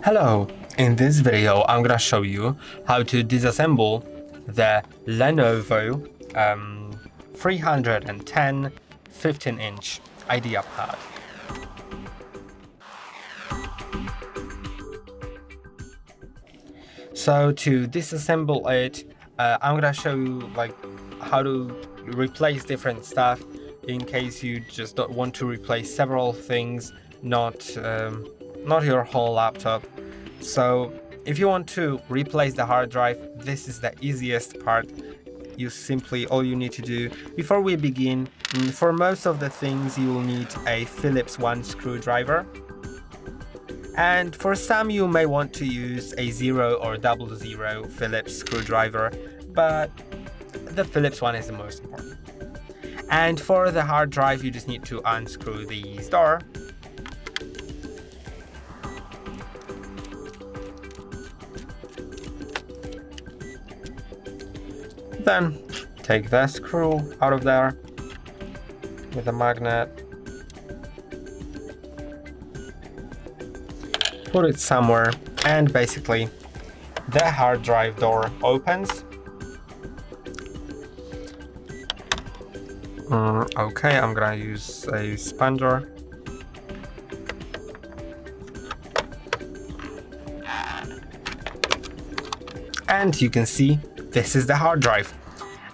Hello, in this video I'm gonna show you how to disassemble the Lenovo 310 15-inch IdeaPad. So to disassemble it, I'm gonna show you how to replace different stuff in case you just don't want to replace several things, not your whole laptop. So if you want to replace the hard drive, this is the easiest part. All you need to do before we begin, for most of the things you will need a Phillips 1 screwdriver, and for some you may want to use a 0 or 00 Phillips screwdriver, but the Phillips one is the most important. And for the hard drive, you just need to unscrew this door. Then take the screw out of there with a magnet. Put it somewhere, and basically the hard drive door opens. Okay, I'm gonna use a sponger. And you can see this is the hard drive.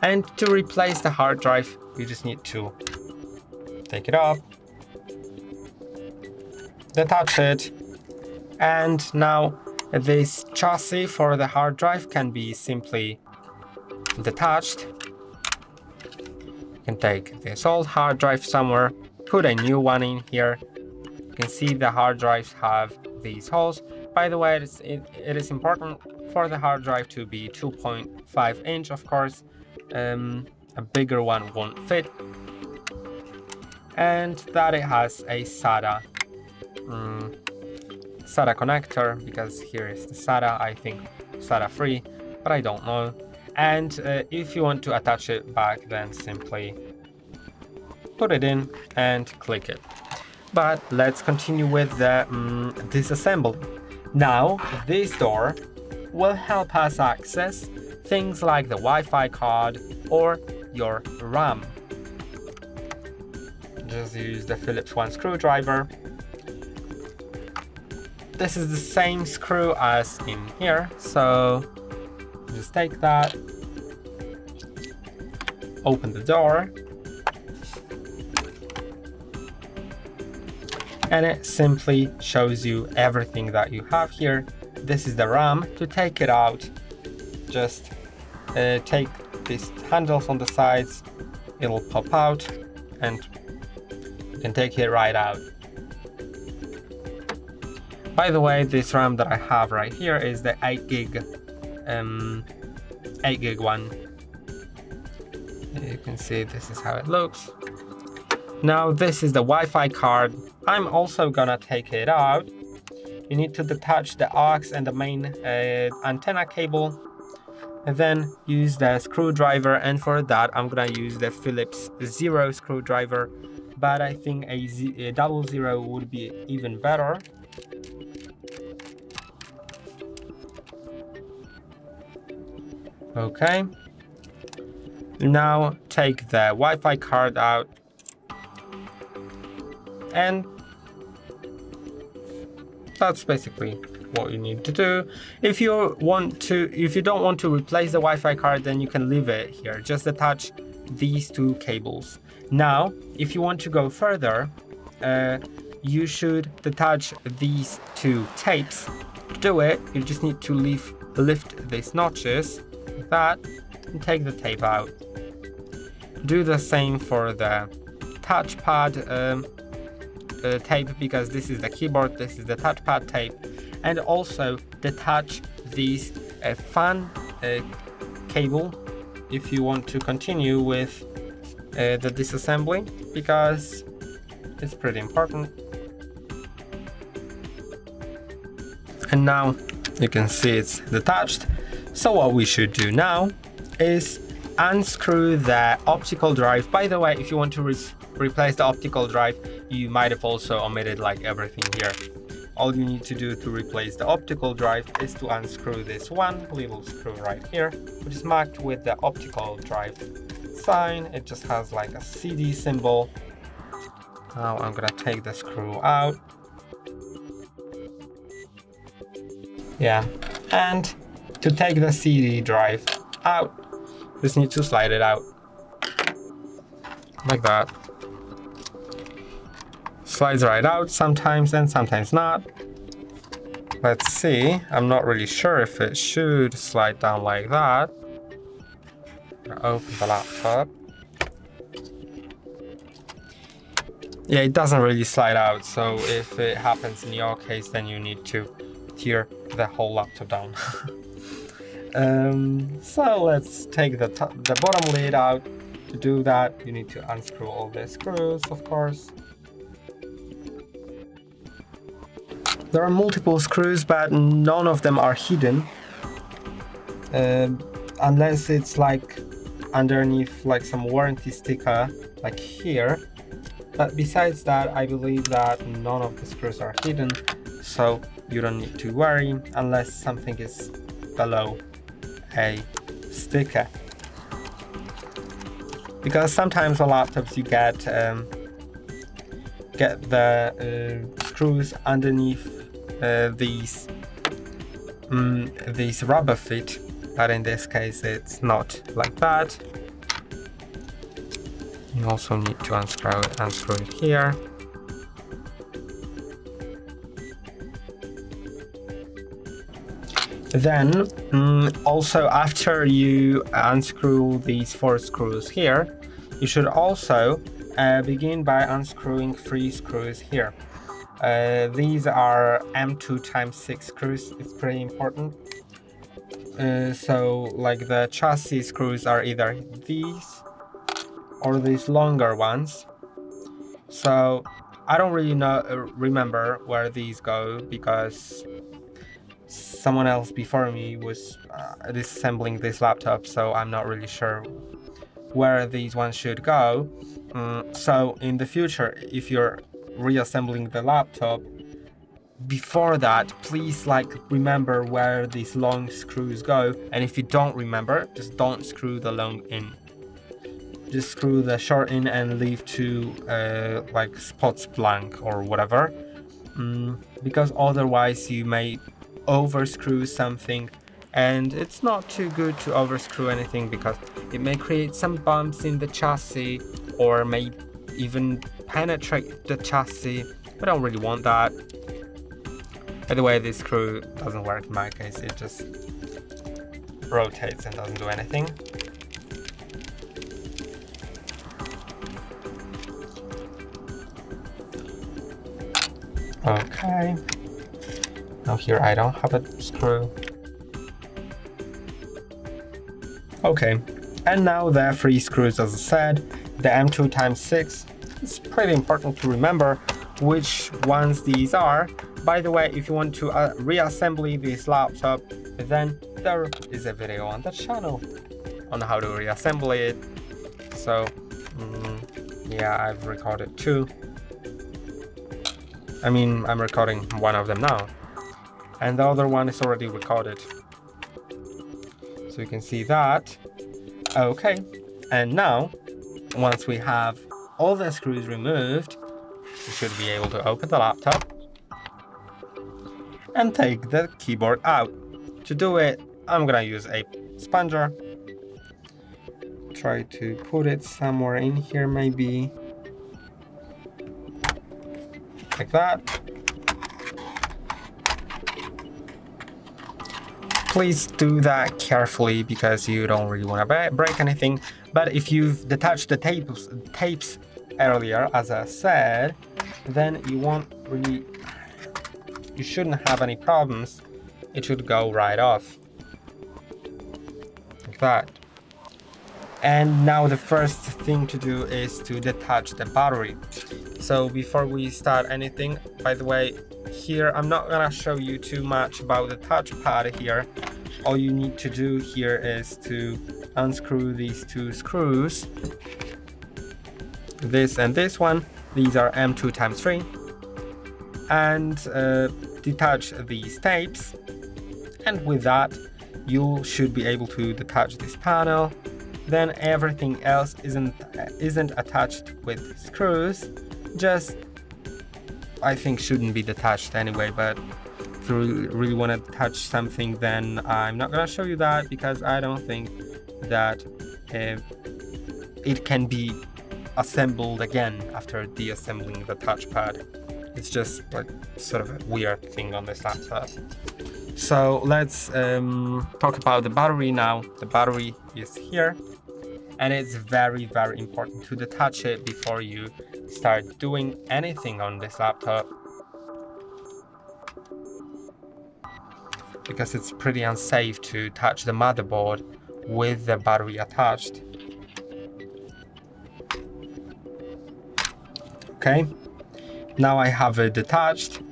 And to replace the hard drive, you just need to take it up, detach it, and now this chassis for the hard drive can be simply detached. You can take this old hard drive somewhere, put a new one in here. You can see the hard drives have these holes. By the way, it is important for the hard drive to be 2.5 inch, of course. A bigger one won't fit. And that it has a SATA connector, because here is the SATA, I think SATA free, but I don't know. And if you want to attach it back, then simply put it in and click it. But let's continue with the disassembly. Now this door will help us access things like the Wi-Fi card or your RAM. Just use the Phillips 1 screwdriver. This is the same screw as in here, so just take that, open the door, and it simply shows you everything that you have here. This is the RAM. To take it out, just take these handles on the sides, it'll pop out, and you can take it right out. By the way, this RAM that I have right here is the 8 gig one. You can see this is how it looks. Now this is the Wi-Fi card. I'm also gonna take it out. You need to detach the aux and the main antenna cable, and then use the screwdriver, and for that I'm gonna use the Phillips 0 screwdriver, but I think a 00 would be even better. Okay, now take the Wi-Fi card out, and that's basically what you need to do. If you don't want to replace the Wi-Fi card, then you can leave it here. Just attach these two cables. Now, if you want to go further, you should detach these two tapes. To do it, you just need to lift these notches like that and take the tape out. Do the same for the touchpad tape, because this is the keyboard, this is the touchpad tape, and also detach these fan cable if you want to continue with the disassembly, because it's pretty important. And now you can see it's detached. So what we should do now is unscrew the optical drive. By the way, if you want to replace the optical drive, you might have also omitted like everything here. all you need to do to replace the optical drive is to unscrew this one little screw right here, which is marked with the optical drive sign. It just has like a CD symbol. Now I'm gonna take the screw out. Yeah, and to take the CD drive out, just need to slide it out like that. Slides right out sometimes and sometimes not. Let's see, I'm not really sure if it should slide down like that. Open the laptop. Yeah, it doesn't really slide out, so if it happens in your case, then you need to tear the whole laptop down. So let's take the bottom lid out. To do that, you need to unscrew all the screws, of course. There are multiple screws, but none of them are hidden. Unless it's like underneath like some warranty sticker, like here. But besides that, I believe that none of the screws are hidden, so you don't need to worry unless something is below a sticker. Because sometimes on laptops you get the screws underneath these rubber feet, but in this case it's not like that. You also need to unscrew it here. Then also after you unscrew these 4 screws here, you should also begin by unscrewing 3 screws here. These are M2x6 screws. It's pretty important. So like the chassis screws are either these or these longer ones. So I don't really remember where these go, because someone else before me was disassembling this laptop, so I'm not really sure where these ones should go. So in the future, if you're reassembling the laptop, before that, please remember where these long screws go, and if you don't remember, just don't screw the long in. Just screw the short in and leave 2 spots blank or whatever, because otherwise you may overscrew something, and it's not too good to overscrew anything because it may create some bumps in the chassis or may even penetrate the chassis. We don't really want that. By the way, this screw doesn't work in my case, it just rotates and doesn't do anything. Okay. Now here I don't have a screw. Okay, and now the 3 screws, as I said, the M2x6. It's pretty important to remember which ones these are. By the way, if you want to reassembly this laptop, then there is a video on the channel on how to reassemble it. So yeah, I've recorded 2. I mean, I'm recording one of them now, and the other one is already recorded. So you can see that. Okay, and now, once we have all the screws removed, we should be able to open the laptop and take the keyboard out. To do it, I'm gonna use a sponger. Try to put it somewhere in here, maybe. Like that. Please do that carefully because you don't really want to break anything. But if you've detached the tapes earlier, as I said, then you shouldn't have any problems. It should go right off. Like that. And now the first thing to do is to detach the battery. So before we start anything, by the way, here I'm not gonna show you too much about the touchpad here. All you need to do here is to unscrew these 2 screws. This and this one. These are M2x3. And detach these tapes, and with that you should be able to detach this panel. Then everything else isn't attached with screws, just I think shouldn't be detached anyway, but if you really want to detach something, then I'm not gonna show you that because I don't think that it can be assembled again after deassembling the touchpad. It's just like sort of a weird thing on this laptop. So let's talk about the battery now. The battery is here, and it's very, very important to detach it before you start doing anything on this laptop, because it's pretty unsafe to touch the motherboard with the battery attached. Okay, now I have it detached.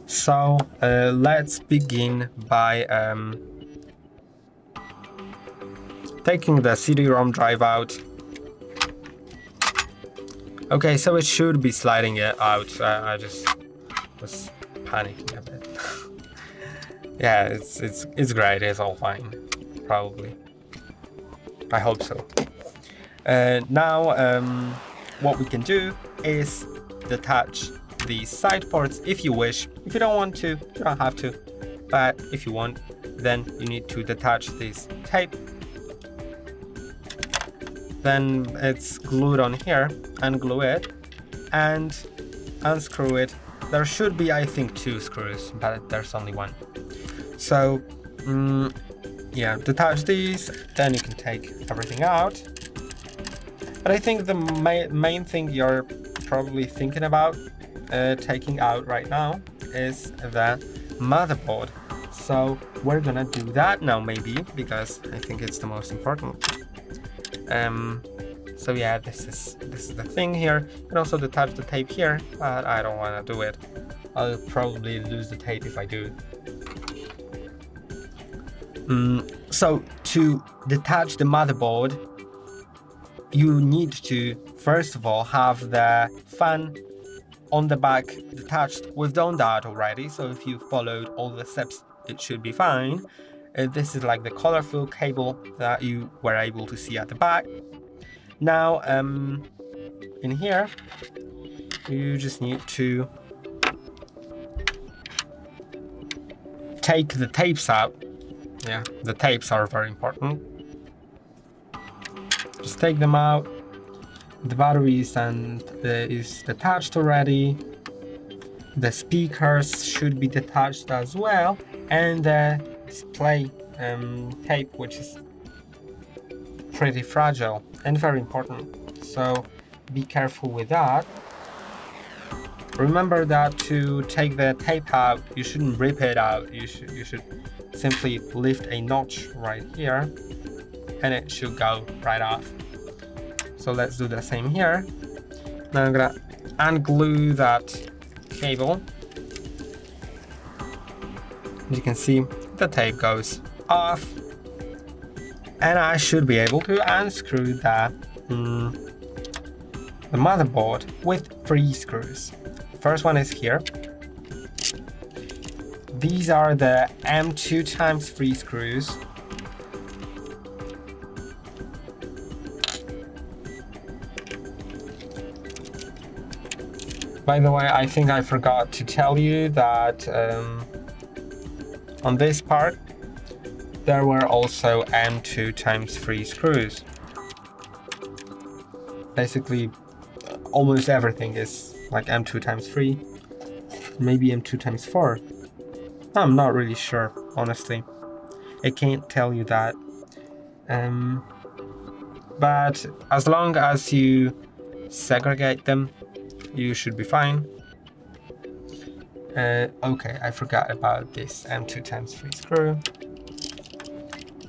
So let's begin by taking the CD-ROM drive out. Okay, so it should be sliding it out. I just was panicking a bit. Yeah, it's great. It's all fine, probably. I hope so. Now, what we can do is detach these side ports if you wish. If you don't want to, you don't have to. But if you want, then you need to detach this tape. Then it's glued on here. Unglue it and unscrew it. There should be, I think, 2 screws, but there's only 1. So, yeah, detach these, then you can take everything out. But I think the main thing you're probably thinking about taking out right now is the motherboard. So we're gonna do that now, maybe, because I think it's the most important. So yeah, this is the thing here. You can also detach the tape here, but I don't want to do it. I'll probably lose the tape if I do. So to detach the motherboard, you need to first of all have the fan on the back detached. We've done that already, so if you followed all the steps, it should be fine. This is like the colorful cable that you were able to see at the back. Now, in here, you just need to take the tapes out. Yeah, the tapes are very important. Just take them out. The batteries is detached already. The speakers should be detached as well, and the display tape, which is pretty fragile and very important. So be careful with that. Remember that to take the tape out, you shouldn't rip it out. You should simply lift a notch right here, and it should go right off. So let's do the same here. Now I'm gonna unglue that cable. As you can see, the tape goes off, and I should be able to unscrew the motherboard with 3 screws. The first one is here. These are the M2 x 3 screws. By the way, I think I forgot to tell you that on this part, there were also M2 x 3 screws. Basically, almost everything is like M2 x 3, maybe M2 x 4. I'm not really sure, honestly. I can't tell you that. But as long as you segregate them, you should be fine. Okay, I forgot about this M2 x 3 screw.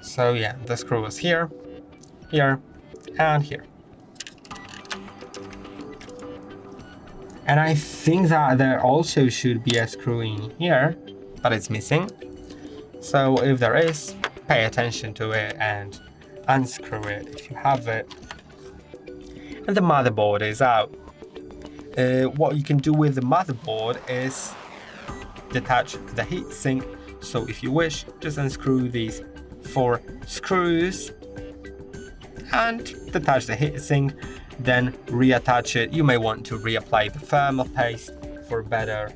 So yeah, the screw was here, here, and here. And I think that there also should be a screw in here, but it's missing. So if there is, pay attention to it and unscrew it if you have it. And the motherboard is out. What you can do with the motherboard is detach the heatsink. So if you wish, just unscrew these 4 screws and detach the heatsink, then reattach it. You may want to reapply the thermal paste for better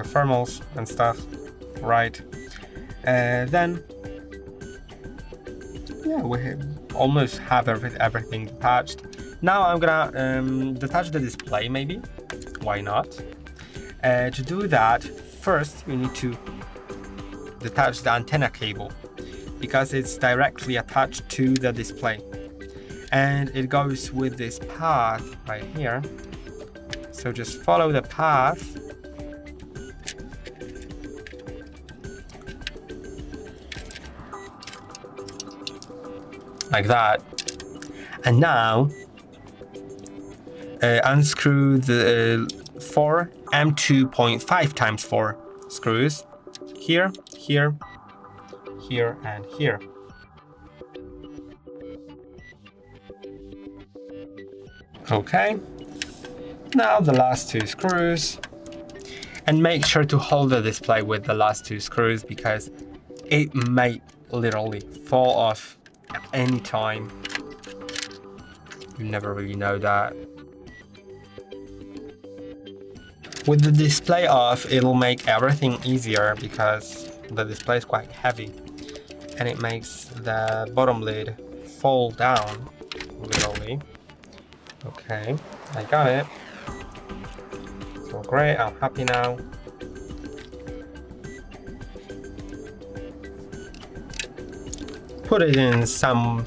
thermals and stuff, right? Then yeah, we almost have everything detached. Now I'm gonna detach the display, maybe. Why not? To do that, first you need to detach the antenna cable because it's directly attached to the display, and it goes with this path right here. So just follow the path. Like that. And now unscrew the 4 M2.5 times 4 screws here, here, here, and here. Okay. Now the last 2 screws, and make sure to hold the display with the last 2 screws because it may literally fall off at any time. You never really know that. With the display off, it'll make everything easier because the display is quite heavy and it makes the bottom lid fall down literally. Okay, I got it. So great, I'm happy now. Put it in some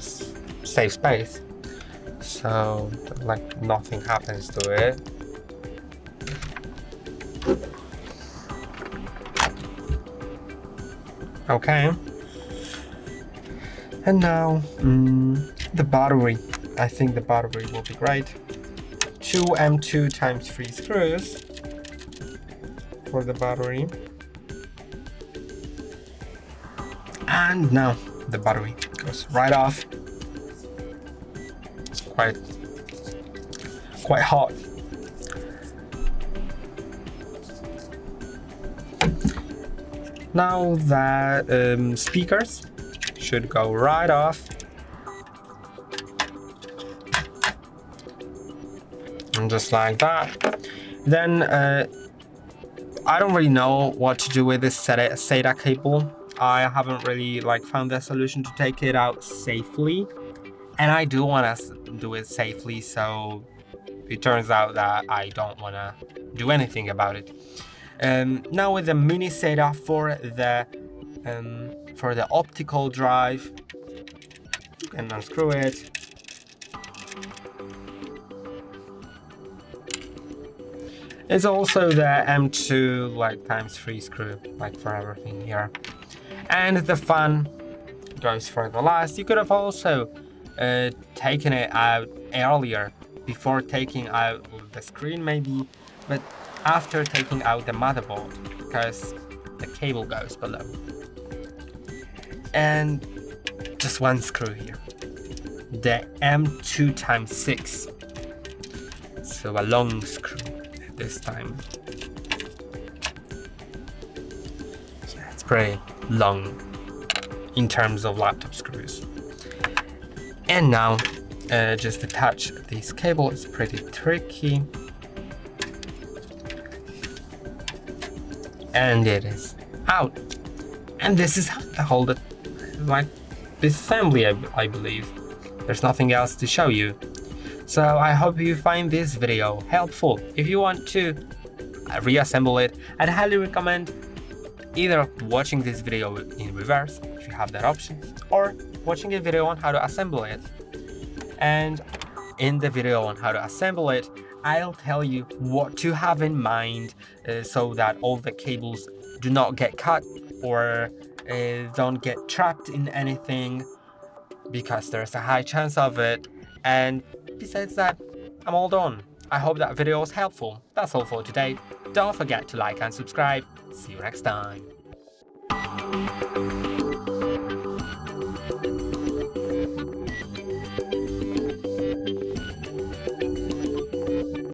safe space so like nothing happens to it. Okay. And now the battery. I think the battery will be great. 2 M2 times 3 screws for the battery. And now the battery goes right off. It's quite hot. Now the speakers should go right off. And just like that. Then I don't really know what to do with this SATA cable. I haven't really found a solution to take it out safely, and I do want to do it safely, so it turns out that I don't want to do anything about it. Now with the mini SATA for the optical drive, you can unscrew it. It's also the M2 times 3 screw for everything here. And the fan goes for the last. You could have also taken it out earlier before taking out the screen maybe, but after taking out the motherboard because the cable goes below. And just one screw here. The M2 times 6. So a long screw this time. Yeah, it's pretty long in terms of laptop screws. And now just attach this cable. It's pretty tricky. And it is out. And this is how to hold it disassembly, I believe. There's nothing else to show you. So I hope you find this video helpful. If you want to reassemble it, I'd highly recommend either watching this video in reverse, if you have that option, or watching a video on how to assemble it. And in the video on how to assemble it, I'll tell you what to have in mind so that all the cables do not get cut or don't get trapped in anything, because there's a high chance of it. And besides that, I'm all done. I hope that video was helpful. That's all for today. Don't forget to like and subscribe. See you next time.